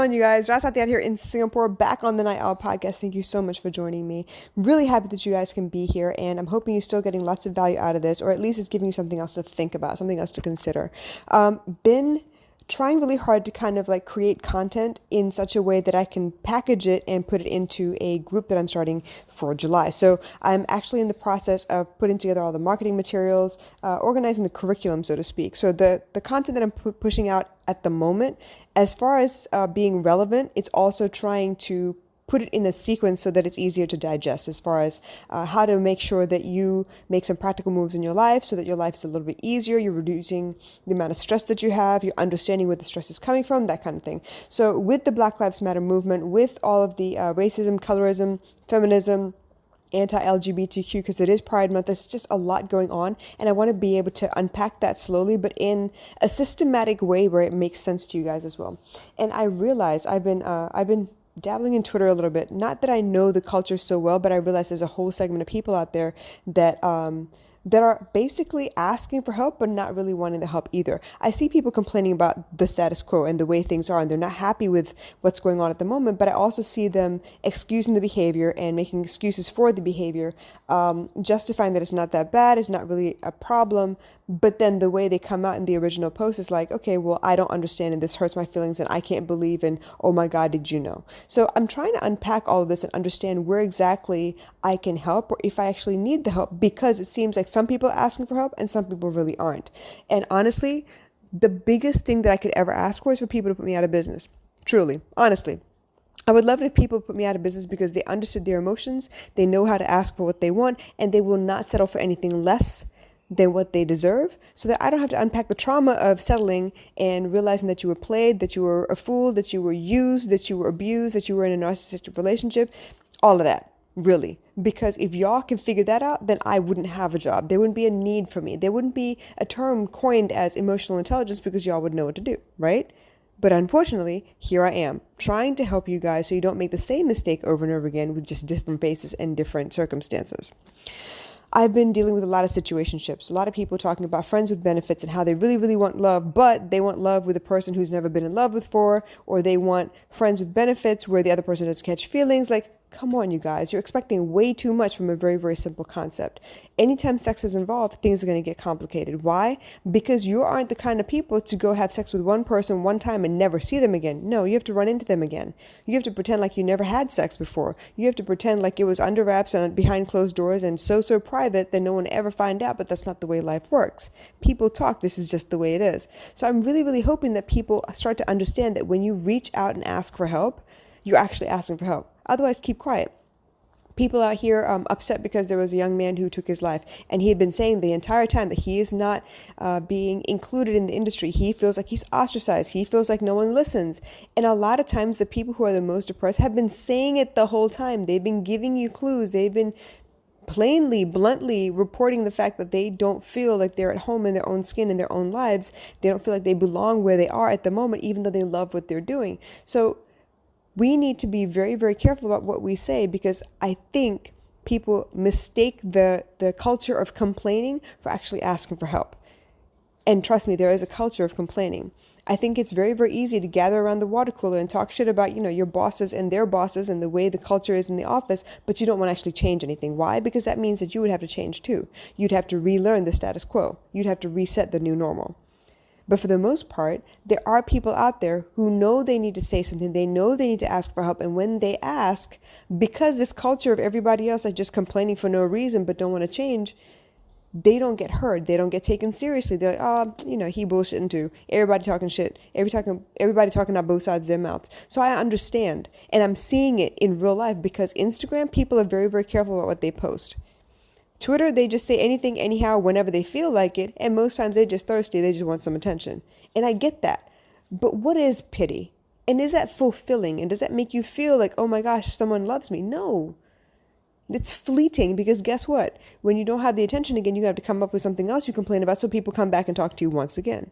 on, you guys? Ras Satyat here in Singapore, back on the Night Owl podcast. Thank you so much for joining me. Really happy that you guys can be here, and I'm hoping you're still getting lots of value out of this, or at least it's giving you something else to think about, something else to consider. Been trying really hard to kind of like create content in such a way that I can package it and put it into a group that I'm starting for July. So I'm actually in the process of putting together all the marketing materials, organizing the curriculum, so to speak. So the content that I'm pushing out at the moment, as far as being relevant, it's also trying to put it in a sequence so that it's easier to digest, as far as how to make sure that you make some practical moves in your life so that your life is a little bit easier. You're reducing the amount of stress that you have. You're understanding where the stress is coming from, that kind of thing. So with the Black Lives Matter movement, with all of the racism, colorism, feminism, anti-LGBTQ, because it is Pride Month, there's just a lot going on, and I want to be able to unpack that slowly, but in a systematic way where it makes sense to you guys as well. And I realize I've been dabbling in Twitter a little bit. Not that I know the culture so well, but I realize there's a whole segment of people out there that that are basically asking for help, but not really wanting the help either. I see people complaining about the status quo and the way things are, and they're not happy with what's going on at the moment, but I also see them excusing the behavior and making excuses for the behavior, justifying that it's not that bad, it's not really a problem, but then the way they come out in the original post is like, okay, well, I don't understand, and this hurts my feelings, and I can't believe, and oh my God, did you know? So I'm trying to unpack all of this and understand where exactly I can help, or if I actually need the help, because it seems like some people are asking for help and some people really aren't. And honestly, the biggest thing that I could ever ask for is for people to put me out of business. Truly, honestly. I would love it if people put me out of business because they understood their emotions, they know how to ask for what they want, and they will not settle for anything less than what they deserve, so that I don't have to unpack the trauma of settling and realizing that you were played, that you were a fool, that you were used, that you were abused, that you were in a narcissistic relationship, all of that. Really, because if y'all can figure that out, then I wouldn't have a job. There wouldn't be a need for me. There wouldn't be a term coined as emotional intelligence because y'all would know what to do, right? But unfortunately, here I am trying to help you guys so you don't make the same mistake over and over again with just different faces and different circumstances. I've been dealing with a lot of situationships, a lot of people talking about friends with benefits and how they really, really want love, but they want love with a person who's never been in love before, or they want friends with benefits where the other person doesn't catch feelings. Like, come on, you guys, you're expecting way too much from a very, very simple concept. Anytime sex is involved, things are going to get complicated. Why? Because you aren't the kind of people to go have sex with one person one time and never see them again. No, you have to run into them again. You have to pretend like you never had sex before. You have to pretend like it was under wraps and behind closed doors and so private that no one ever find out, but that's not the way life works. People talk, this is just the way it is. So I'm really, really hoping that people start to understand that when you reach out and ask for help, you're actually asking for help. Otherwise, keep quiet. People out here upset because there was a young man who took his life, and he had been saying the entire time that he is not being included in the industry. He feels like he's ostracized. He feels like no one listens. And a lot of times the people who are the most depressed have been saying it the whole time. They've been giving you clues. They've been plainly, bluntly reporting the fact that they don't feel like they're at home in their own skin, in their own lives. They don't feel like they belong where they are at the moment, even though they love what they're doing. So we need to be very, very careful about what we say, because I think people mistake the culture of complaining for actually asking for help. And trust me, there is a culture of complaining. I think it's very, very easy to gather around the water cooler and talk shit about, your bosses and their bosses and the way the culture is in the office, but you don't want to actually change anything. Why? Because that means that you would have to change too. You'd have to relearn the status quo. You'd have to reset the new normal. But for the most part, there are people out there who know they need to say something. They know they need to ask for help. And when they ask, because this culture of everybody else is just complaining for no reason but don't want to change, they don't get heard. They don't get taken seriously. They're like, he bullshitting too. Everybody talking shit. Everybody talking out both sides of their mouths. So I understand. And I'm seeing it in real life because Instagram, people are very, very careful about what they post. Twitter, they just say anything, anyhow, whenever they feel like it. And most times they're just thirsty. They just want some attention. And I get that. But what is pity? And is that fulfilling? And does that make you feel like, oh my gosh, someone loves me? No. It's fleeting, because guess what? When you don't have the attention again, you have to come up with something else you complain about so people come back and talk to you once again.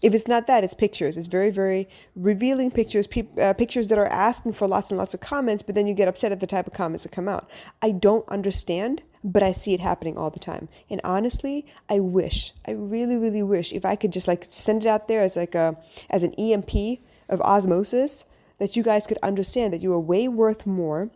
If it's not that, it's pictures. It's very, very revealing pictures, pictures that are asking for lots and lots of comments, but then you get upset at the type of comments that come out. I don't understand, but I see it happening all the time. And honestly, I really, really wish if I could just send it out there as an EMP of osmosis, that you guys could understand that you are way worth more,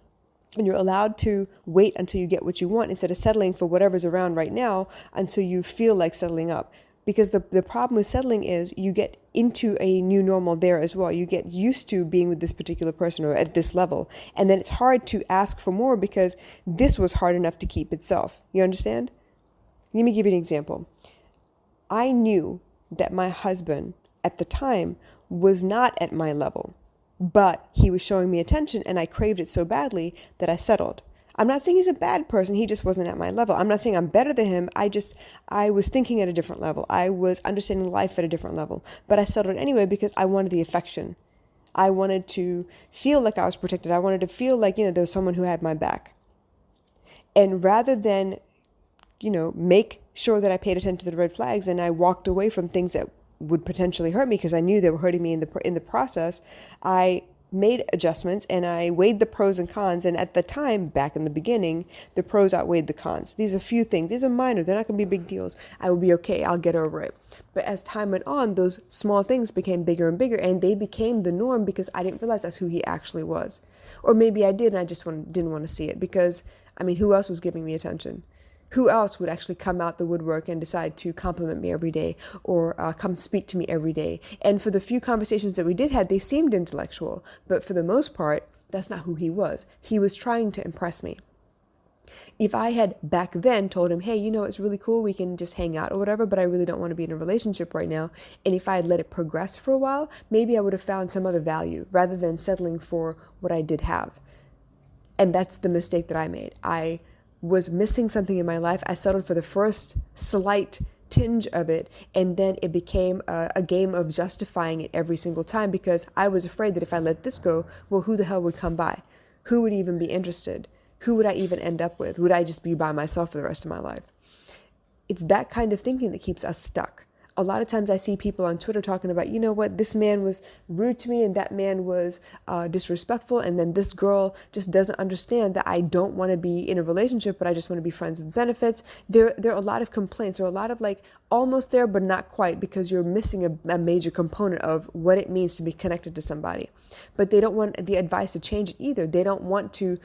and you're allowed to wait until you get what you want instead of settling for whatever's around right now until you feel like settling up. Because the problem with settling is you get into a new normal there as well. You get used to being with this particular person or at this level. And then it's hard to ask for more because this was hard enough to keep itself. You understand? Let me give you an example. I knew that my husband at the time was not at my level, but he was showing me attention and I craved it so badly that I settled. I'm not saying he's a bad person. He just wasn't at my level. I'm not saying I'm better than him. I was thinking at a different level. I was understanding life at a different level, but I settled anyway because I wanted the affection. I wanted to feel like I was protected. I wanted to feel like, there was someone who had my back. And rather than, make sure that I paid attention to the red flags and I walked away from things that would potentially hurt me because I knew they were hurting me in the process, I made adjustments and I weighed the pros and cons. And at the time, back in the beginning, the pros outweighed the cons. These are few things. These are minor. They're not going to be big deals. I will be okay. I'll get over it. But as time went on, those small things became bigger and bigger, and they became the norm because I didn't realize that's who he actually was. Or maybe I did and I just didn't want to see it because, who else was giving me attention? Who else would actually come out the woodwork and decide to compliment me every day or come speak to me every day? And for the few conversations that we did have, they seemed intellectual. But for the most part, that's not who he was. He was trying to impress me. If I had back then told him, hey, it's really cool, we can just hang out or whatever, but I really don't want to be in a relationship right now. And if I had let it progress for a while, maybe I would have found some other value rather than settling for what I did have. And that's the mistake that I made. I was missing something in my life. I settled for the first slight tinge of it, and then it became a game of justifying it every single time because I was afraid that if I let this go, well, who the hell would come by? Who would even be interested? Who would I even end up with? Would I just be by myself for the rest of my life? It's that kind of thinking that keeps us stuck. A lot of times I see people on Twitter talking about, this man was rude to me and that man was disrespectful. And then this girl just doesn't understand that I don't want to be in a relationship, but I just want to be friends with benefits. There are a lot of complaints. There are a lot of almost there, but not quite, because you're missing a major component of what it means to be connected to somebody. But they don't want the advice to change it either. They don't want to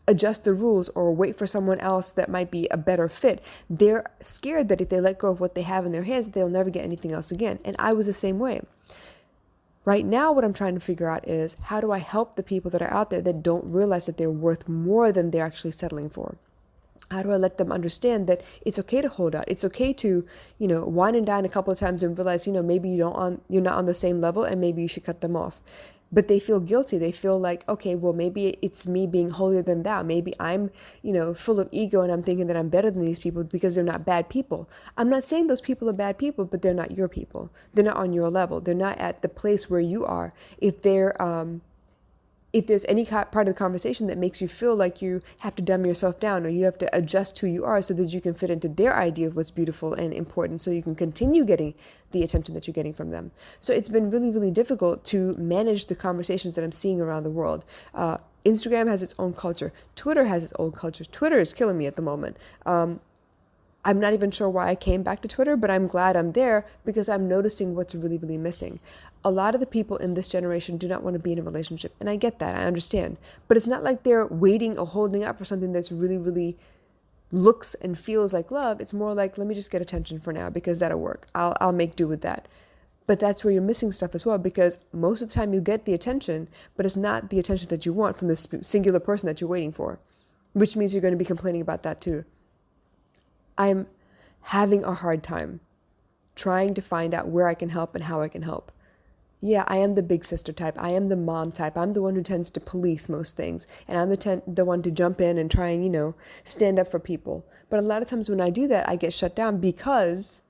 adjust the rules or wait for someone else that might be a better fit. They're scared that if they let go of what they have in their hands, they'll never get anything else again. And I was the same way. Right now, what I'm trying to figure out is how do I help the people that are out there that don't realize that they're worth more than they're actually settling for? How do I let them understand that it's okay to hold out? It's okay to, wine and dine a couple of times and realize, maybe you're not on the same level and maybe you should cut them off. But they feel guilty. They feel like, okay, well, maybe it's me being holier than thou. Maybe I'm, full of ego and I'm thinking that I'm better than these people because they're not bad people. I'm not saying those people are bad people, but they're not your people. They're not on your level. They're not at the place where you are. If there's any part of the conversation that makes you feel like you have to dumb yourself down or you have to adjust who you are so that you can fit into their idea of what's beautiful and important so you can continue getting the attention that you're getting from them. So it's been really, really difficult to manage the conversations that I'm seeing around the world. Instagram has its own culture. Twitter has its own culture. Twitter is killing me at the moment. I'm not even sure why I came back to Twitter, but I'm glad I'm there because I'm noticing what's really, really missing. A lot of the people in this generation do not want to be in a relationship, and I get that, I understand. But it's not like they're waiting or holding out for something that's really, really looks and feels like love. It's more like, let me just get attention for now because that'll work. I'll make do with that. But that's where you're missing stuff as well, because most of the time you get the attention, but it's not the attention that you want from this singular person that you're waiting for, which means you're going to be complaining about that too. I'm having a hard time trying to find out where I can help and how I can help. Yeah, I am the big sister type. I am the mom type. I'm the one who tends to police most things. And I'm the one to jump in and try and, stand up for people. But a lot of times when I do that, I get shut down because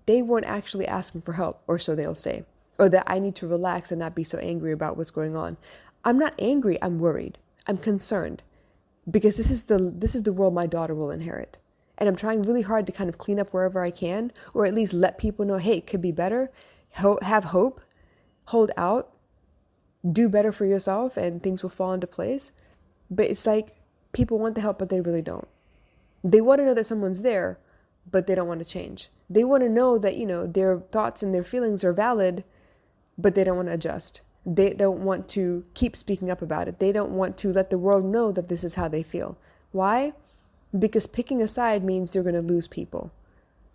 they weren't actually asking for help, or so they'll say. Or that I need to relax and not be so angry about what's going on. I'm not angry. I'm worried. I'm concerned. Because this is the world my daughter will inherit. And I'm trying really hard to kind of clean up wherever I can, or at least let people know, hey, it could be better. Have hope, hold out, do better for yourself, and things will fall into place. But it's like people want the help, but they really don't. They want to know that someone's there, but they don't want to change. They want to know that, their thoughts and their feelings are valid, but they don't want to adjust. They don't want to keep speaking up about it. They don't want to let the world know that this is how they feel. Why? Because picking a side means they're going to lose people.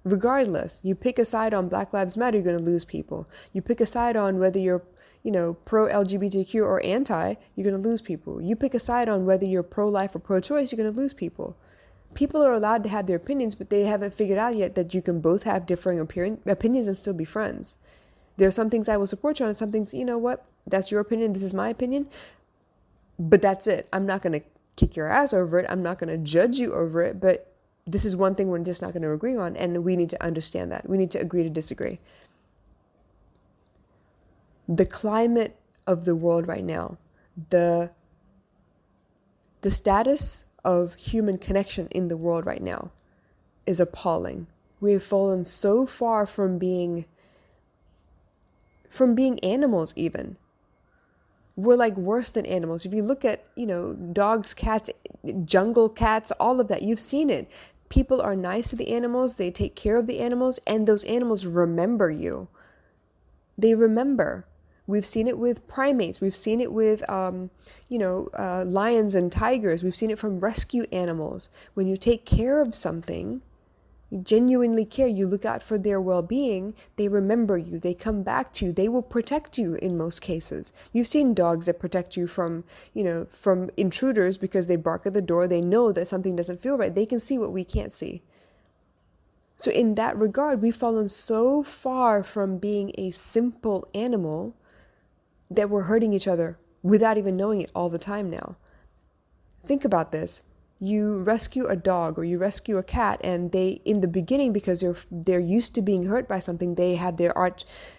Regardless, you pick a side on Black Lives Matter, you're going to lose people. You pick a side on whether you're, pro-LGBTQ or anti, you're going to lose people. You pick a side on whether you're pro-life or pro-choice, you're going to lose people. People are allowed to have their opinions, but they haven't figured out yet that you can both have differing opinions and still be friends. There are some things I will support you on, and some things, you know what, that's your opinion, this is my opinion, but that's it. I'm not going to kick your ass over it. I'm not going to judge you over it, but this is one thing we're just not going to agree on, and we need to understand that. We need to agree to disagree. The climate of the world right now, the status of human connection in the world right now is appalling. We have fallen so far from being animals even. We're like worse than animals. If you look at, dogs, cats, jungle cats, all of that, you've seen it. People are nice to the animals, they take care of the animals, and those animals remember you. They remember. We've seen it with primates. We've seen it with, lions and tigers. We've seen it from rescue animals. When you take care of something, you genuinely care, you look out for their well-being, they remember you, they come back to you, they will protect you in most cases. You've seen dogs that protect you from intruders because they bark at the door, they know that something doesn't feel right, they can see what we can't see. So in that regard, we've fallen so far from being a simple animal that we're hurting each other without even knowing it all the time now. Think about this. You rescue a dog or you rescue a cat, and they, in the beginning, because they're used to being hurt by something, they have their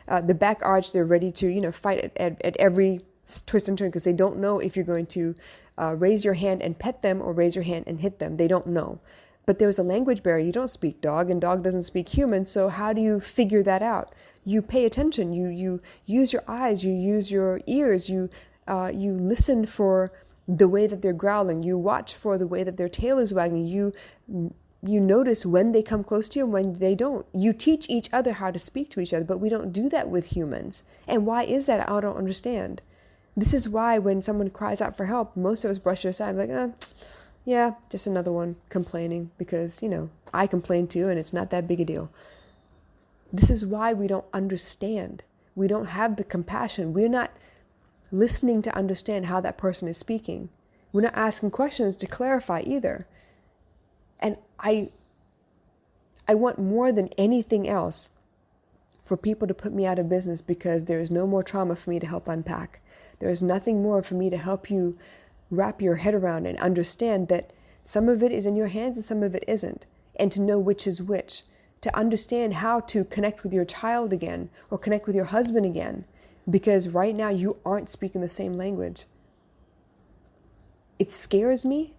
the back arch. They're ready to fight at every twist and turn because they don't know if you're going to raise your hand and pet them or raise your hand and hit them. They don't know. But there's a language barrier. You don't speak dog, and dog doesn't speak human. So how do you figure that out? You pay attention. You use your eyes. You use your ears. You listen for the way that they're growling. You watch for the way that their tail is wagging. You notice when they come close to you and when they don't. You teach each other how to speak to each other, but we don't do that with humans. And why is that? I don't understand. This is why when someone cries out for help, most of us brush it aside, like, yeah, just another one complaining because, I complain too and it's not that big a deal. This is why we don't understand. We don't have the compassion. We're not listening to understand how that person is speaking. We're not asking questions to clarify either. And I want more than anything else for people to put me out of business because there is no more trauma for me to help unpack. There is nothing more for me to help you wrap your head around and understand that some of it is in your hands and some of it isn't, and to know which is which, to understand how to connect with your child again or connect with your husband again, because right now you aren't speaking the same language. It scares me,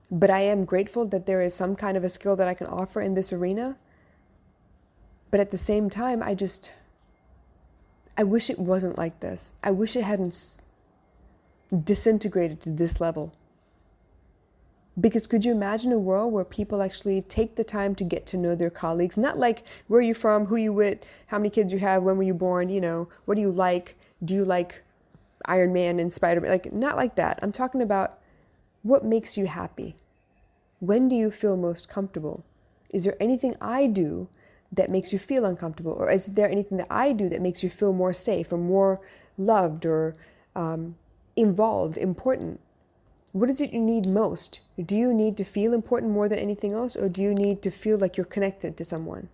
but I am grateful that there is some kind of a skill that I can offer in this arena. But at the same time, I wish it wasn't like this. I wish it hadn't disintegrated to this level. Because could you imagine a world where people actually take the time to get to know their colleagues? Not like, where are you from, who you with, how many kids you have, when were you born, what do you like? Do you like Iron Man and Spider-Man? Like, not like that. I'm talking about what makes you happy. When do you feel most comfortable? Is there anything I do that makes you feel uncomfortable? Or is there anything that I do that makes you feel more safe or more loved or involved, important? What is it you need most? Do you need to feel important more than anything else? Or do you need to feel like you're connected to someone?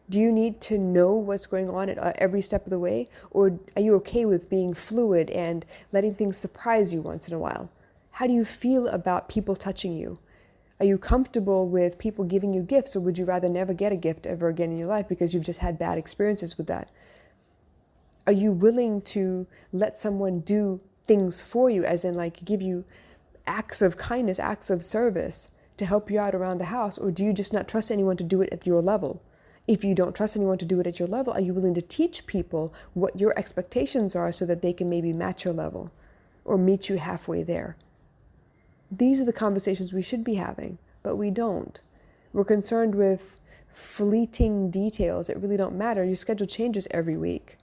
Do you need to know what's going on at every step of the way? Or are you okay with being fluid and letting things surprise you once in a while? How do you feel about people touching you? Are you comfortable with people giving you gifts, or would you rather never get a gift ever again in your life because you've just had bad experiences with that? Are you willing to let someone do things for you, as in like give you acts of kindness, acts of service to help you out around the house? Or do you just not trust anyone to do it at your level? If you don't trust anyone to do it at your level, are you willing to teach people what your expectations are so that they can maybe match your level or meet you halfway there? These are the conversations we should be having, but we don't. We're concerned with fleeting details that really don't matter. Your schedule changes every week.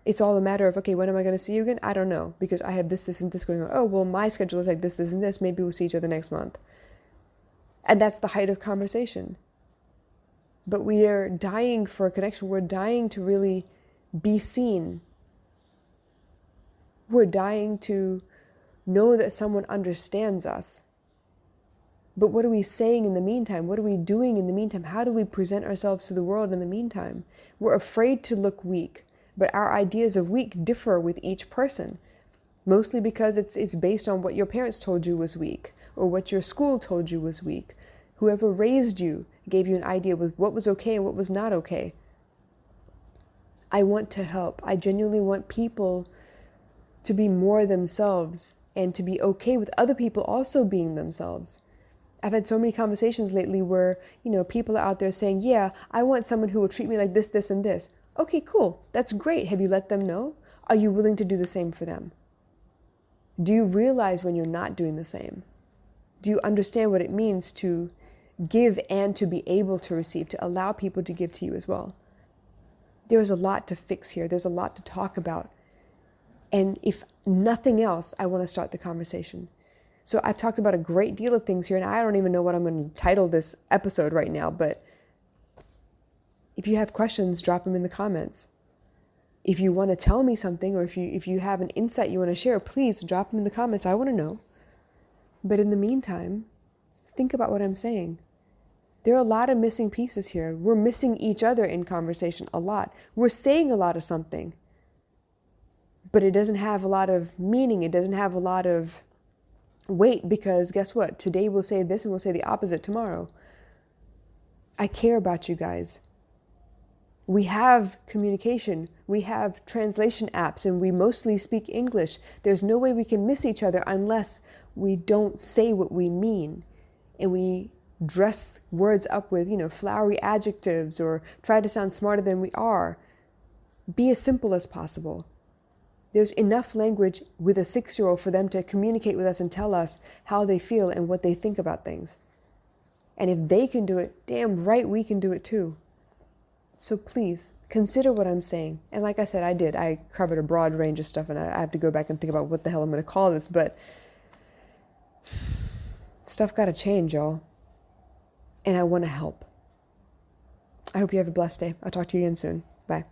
It's all a matter of, okay, when am I going to see you again? I don't know, because I have this, and this going on. Oh, well, my schedule is like this, and this. Maybe we'll see each other next month. And that's the height of conversation. But we are dying for a connection. We're dying to really be seen. We're dying to know that someone understands us. But what are we saying in the meantime? What are we doing in the meantime? How do we present ourselves to the world in the meantime? We're afraid to look weak, but our ideas of weak differ with each person, mostly because it's based on what your parents told you was weak, or what your school told you was weak. Whoever raised you gave you an idea of what was okay and what was not okay. I want to help. I genuinely want people to be more themselves and to be okay with other people also being themselves. I've had so many conversations lately where, people are out there saying, yeah, I want someone who will treat me like this, this, and this. Okay, cool. That's great. Have you let them know? Are you willing to do the same for them? Do you realize when you're not doing the same? Do you understand what it means to give and to be able to receive, to allow people to give to you as well? There's a lot to fix here. There's a lot to talk about. And if nothing else, I want to start the conversation. So I've talked about a great deal of things here, and I don't even know what I'm going to title this episode right now, but if you have questions, drop them in the comments. If you want to tell me something, or if you have an insight you want to share, please drop them in the comments. I want to know. But in the meantime, think about what I'm saying. There are a lot of missing pieces here. We're missing each other in conversation a lot. We're saying a lot of something, but it doesn't have a lot of meaning. It doesn't have a lot of weight, because guess what? Today we'll say this and we'll say the opposite tomorrow. I care about you guys. We have communication. We have translation apps, and we mostly speak English. There's no way we can miss each other unless we don't say what we mean, and we dress words up with, flowery adjectives, or try to sound smarter than we are. Be as simple as possible. There's enough language with a 6-year-old for them to communicate with us and tell us how they feel and what they think about things. And if they can do it, damn right we can do it too. So please, consider what I'm saying. And like I said, I covered a broad range of stuff, and I have to go back and think about what the hell I'm going to call this, but stuff got to change, y'all. And I want to help. I hope you have a blessed day. I'll talk to you again soon. Bye.